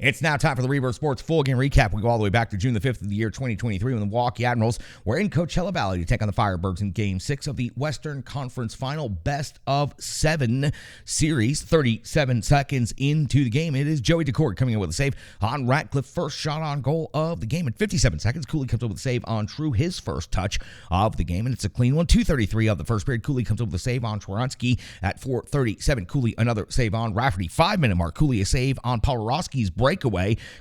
It's now time for the Rebirth Sports full game recap. We go all the way back to June the 5th of the year 2023 when the Milwaukee Admirals were in Coachella Valley to take on the Firebirds in Game 6 of the Western Conference Final Best of 7 series. 37 seconds into the game, it is Joey Decord coming in with a save on Ratcliffe. First shot on goal of the game. At 57 seconds, Cooley comes up with a save on True, his first touch of the game, and it's a clean one. 2:33 of the first period, Cooley comes up with a save on Schwaransky. At 4:37, Cooley another save on Rafferty. 5-minute mark, Cooley a save on Polarowski's breakaway.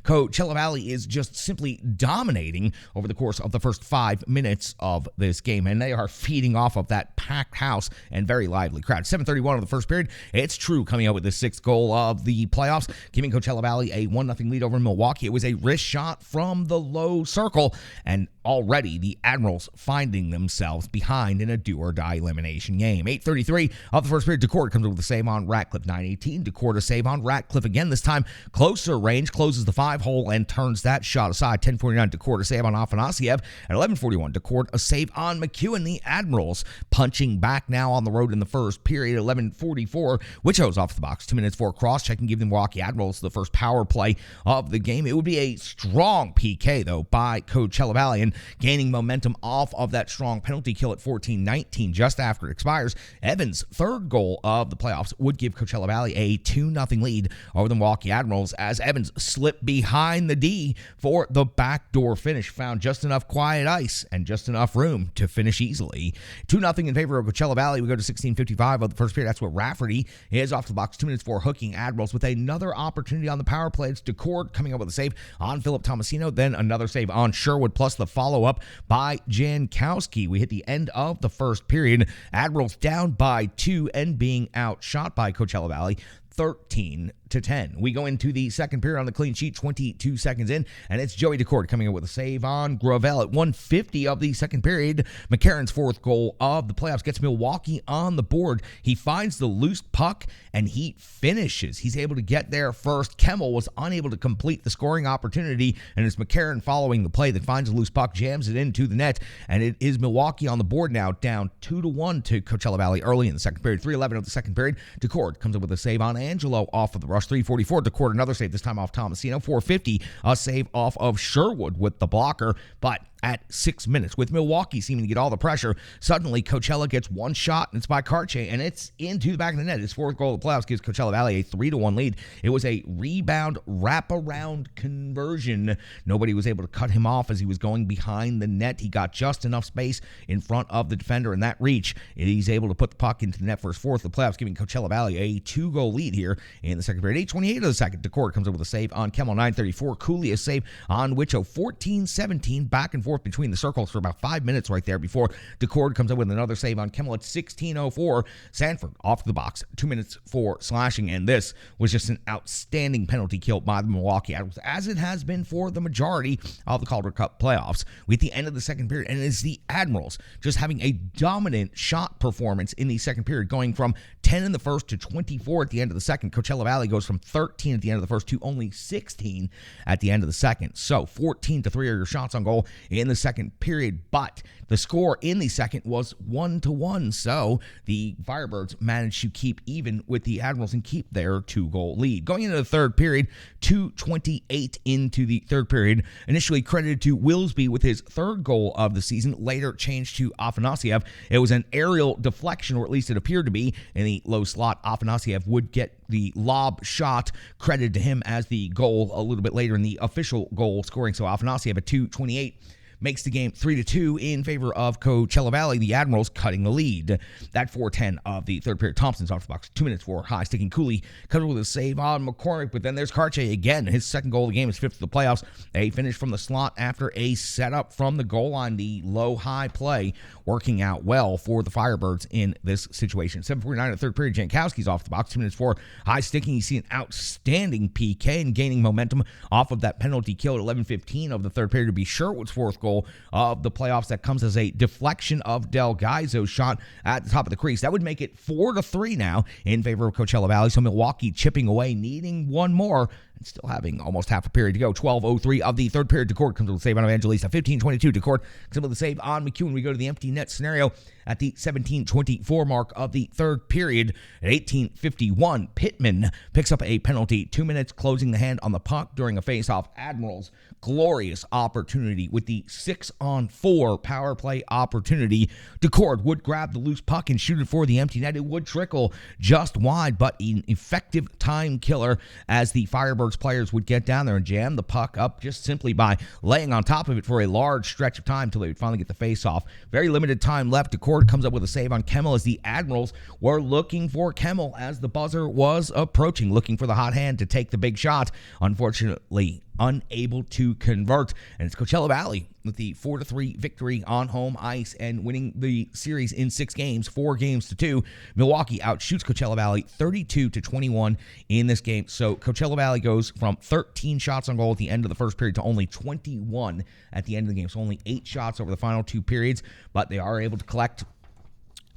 Coachella Valley is just simply dominating over the course of the first 5 minutes of this game, and they are feeding off of that packed house and very lively crowd. 7:31 of the first period, it's True coming out with the 6th goal of the playoffs, giving Coachella Valley a 1-0 lead over Milwaukee. It was a wrist shot from the low circle, and already the Admirals finding themselves behind in a do-or-die elimination game. 8:33 of the first period, Decord comes up with a save on Ratcliffe. 9:18, Decord a save on Ratcliffe again, this time closer range, closes the 5-hole and turns that shot aside. 10:49, Decord a save on Afanasiev. At 11:41, Decord a save on McEwen. The Admirals punching back now on the road in the first period. 11:44, Wichow's off the box. 2 minutes for cross-checking, give the Milwaukee Admirals the first power play of the game. It would be a strong PK, though, by Coachella Valley, and gaining momentum off of that strong penalty kill at 14:19 just after it expires. Evans' third goal of the playoffs would give Coachella Valley a 2-0 lead over the Milwaukee Admirals as Evans slipped behind the D for the backdoor finish, found just enough quiet ice and just enough room to finish easily. 2-0 in favor of Coachella Valley. We go to 16:55 of the first period. That's what Rafferty is off the box. 2 minutes for hooking Admirals with another opportunity on the power play. It's Decord coming up with a save on Philip Tomasino, then another save on Sherwood, plus the follow-up by Jankowski. We hit the end of the first period. Admirals down by 2 and being outshot by Coachella Valley 13-10. We go into the second period on the clean sheet, 22 seconds in, and it's Joey Decord coming in with a save on Gravel. At 1:50 of the second period, McCarron's 4th goal of the playoffs gets Milwaukee on the board. He finds the loose puck, and he finishes. He's able to get there first. Kemmel was unable to complete the scoring opportunity, and it's McCarron following the play that finds the loose puck, jams it into the net, and it is Milwaukee on the board now, down 2-1 to Coachella Valley early in the second period. 3:11 of the second period, Decord comes up with a save on Angelo off of the rush. 3:44, Decord another save, this time off Tomasino. 4:50, a save off of Sherwood with the blocker, but at 6 minutes, with Milwaukee seeming to get all the pressure, suddenly Coachella gets one shot, and it's by Karche, and it's into the back of the net. His 4th goal of the playoffs gives Coachella Valley a 3-1 lead. It was a rebound wraparound conversion. Nobody was able to cut him off as he was going behind the net. He got just enough space in front of the defender, and that reach, he's able to put the puck into the net for his 4th of the playoffs, giving Coachella Valley a 2-goal lead here in the second period. 8:28 of the second, Decord comes up with a save on Kemmel. 9:34, Cooley a save on Wichow. 14-17, back and forth between the circles for about 5 minutes right there before Decord comes up with another save on Kemmel. At 16:04, Sanford off the box. 2 minutes for slashing, and this was just an outstanding penalty kill by the Milwaukee Admirals, as it has been for the majority of the Calder Cup playoffs. We're at the end of the second period, and it is the Admirals just having a dominant shot performance in the second period, going from 10 in the first to 24 at the end of the second. Coachella Valley goes from 13 at the end of the first to only 16 at the end of the second. So 14-3 are your shots on goal in the second period, but the score in the second was 1-1. So the Firebirds managed to keep even with the Admirals and keep their 2-goal lead. Going into the third period, 2:28 into the third period, initially credited to Willsby with his 3rd goal of the season, later changed to Afanasiev. It was an aerial deflection, or at least it appeared to be, in the low slot. Afanasiev would get the lob shot, credited to him as the goal a little bit later in the official goal scoring. So Afanasiev at 2:28 makes the game 3-2 in favor of Coachella Valley, the Admirals cutting the lead. That 4:10 of the third period, Thompson's off the box. 2 minutes for high sticking Cooley, covered with a save on McCormick, but then there's Karche again. His 2nd goal of the game, is 5th of the playoffs. A finish from the slot after a setup from the goal line. The low-high play working out well for the Firebirds in this situation. 7:49 of the third period, Jankowski's off the box. 2 minutes for high sticking. You see an outstanding PK and gaining momentum off of that penalty kill at 11:15 of the third period to be Sherwood's 4th goal of the playoffs. That comes as a deflection of Del Gaizo's shot at the top of the crease. That would make it 4-3 now in favor of Coachella Valley. So Milwaukee chipping away, needing one more and still having almost half a period to go. 12:03 of the third period. DeCord comes with a save on Evangelista. 15:22. DeCord comes with a save on McEwen. We go to the empty net scenario at the 17:24 mark of the third period. At 18:51, Pittman picks up a penalty. 2 minutes closing the hand on the puck during a faceoff. Admirals, glorious opportunity with the 6-on-4 power play opportunity. DeCord would grab the loose puck and shoot it for the empty net. It would trickle just wide, but an effective time killer as the Firebirds players would get down there and jam the puck up just simply by laying on top of it for a large stretch of time until they would finally get the face-off. Very limited time left. DeCord comes up with a save on Kemmel as the Admirals were looking for Kemmel as the buzzer was approaching, looking for the hot hand to take the big shot. Unfortunately, unable to convert, and it's Coachella Valley with the 4-3 victory on home ice and winning the series in 6 games, 4 games to 2. Milwaukee outshoots Coachella Valley 32-21 in this game. So Coachella Valley goes from 13 shots on goal at the end of the first period to only 21 at the end of the game. So only 8 shots over the final 2 periods, but they are able to collect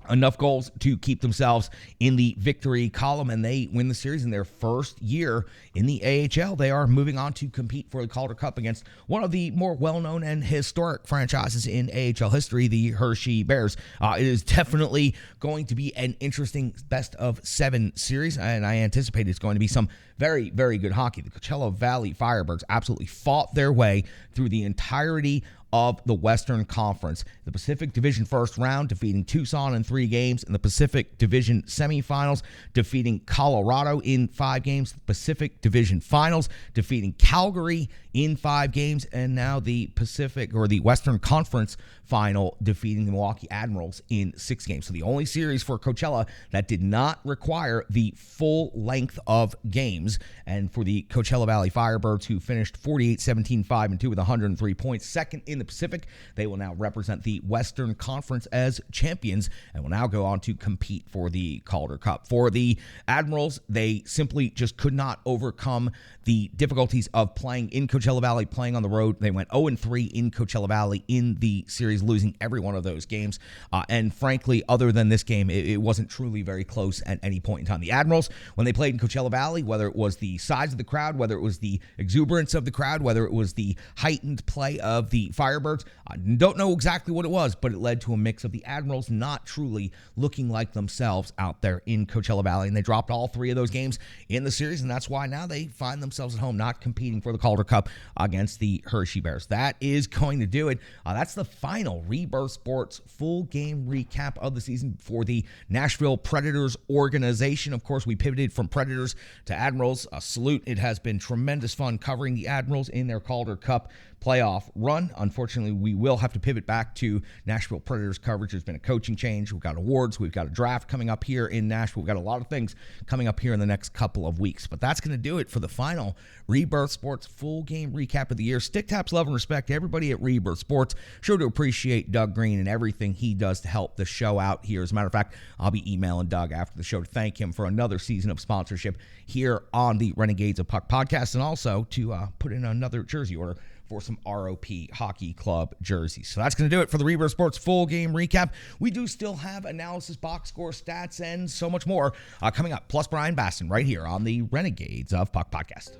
enough goals to keep themselves in the victory column, and they win the series in their first year in the AHL. They are moving on to compete for the Calder Cup against one of the more well-known and historic franchises in AHL history, the Hershey Bears. It is definitely going to be an interesting best-of-7 series, and I anticipate it's going to be some very, very good hockey. The Coachella Valley Firebirds absolutely fought their way through the entirety of the Western Conference. The Pacific Division first round, defeating Tucson in 3 games. In the Pacific Division semifinals, defeating Colorado in 5 games. The Pacific Division finals, defeating Calgary in 5 games. And now the Pacific, or the Western Conference final, defeating the Milwaukee Admirals in 6 games. So the only series for Coachella that did not require the full length of games. And for the Coachella Valley Firebirds, who finished 48-17-5-2 with 103 points, second in the Pacific, they will now represent the Western Conference as champions and will now go on to compete for the Calder Cup. For the Admirals, they simply just could not overcome the difficulties of playing in Coachella Valley, playing on the road. They went 0-3 in Coachella Valley in the series, losing every one of those games. And frankly, other than this game, it wasn't truly very close at any point in time. The Admirals, when they played in Coachella Valley, whether it was the size of the crowd, whether it was the exuberance of the crowd, whether it was the heightened play of the Firebirds, I don't know exactly what it was, but it led to a mix of the Admirals not truly looking like themselves out there in Coachella Valley, and they dropped all 3 of those games in the series, and that's why now they find themselves at home not competing for the Calder Cup against the Hershey Bears. That is going to do it. That's the final Rebirth Sports full game recap of the season for the Nashville Predators organization. Of course, we pivoted from Predators to Admirals. A salute. It has been tremendous fun covering the Admirals in their Calder Cup playoff run. Unfortunately, we will have to pivot back to Nashville Predators coverage. There's been a coaching change. We've got awards. We've got a draft coming up here in Nashville. We've got a lot of things coming up here in the next couple of weeks. But that's going to do it for the final Rebirth Sports full game recap of the year. Stick taps, love, and respect to everybody at Rebirth Sports. Sure to appreciate Doug Green and everything he does to help the show out here. As a matter of fact, I'll be emailing Doug after the show to thank him for another season of sponsorship here on the Renegades of Puck podcast, and also to put in another jersey order for some ROP Hockey Club jerseys. So that's going to do it for the Rebirth Sports full game recap. We do still have analysis, box score, stats, and so much more coming up. Plus Brian Baston right here on the Renegades of Puck podcast.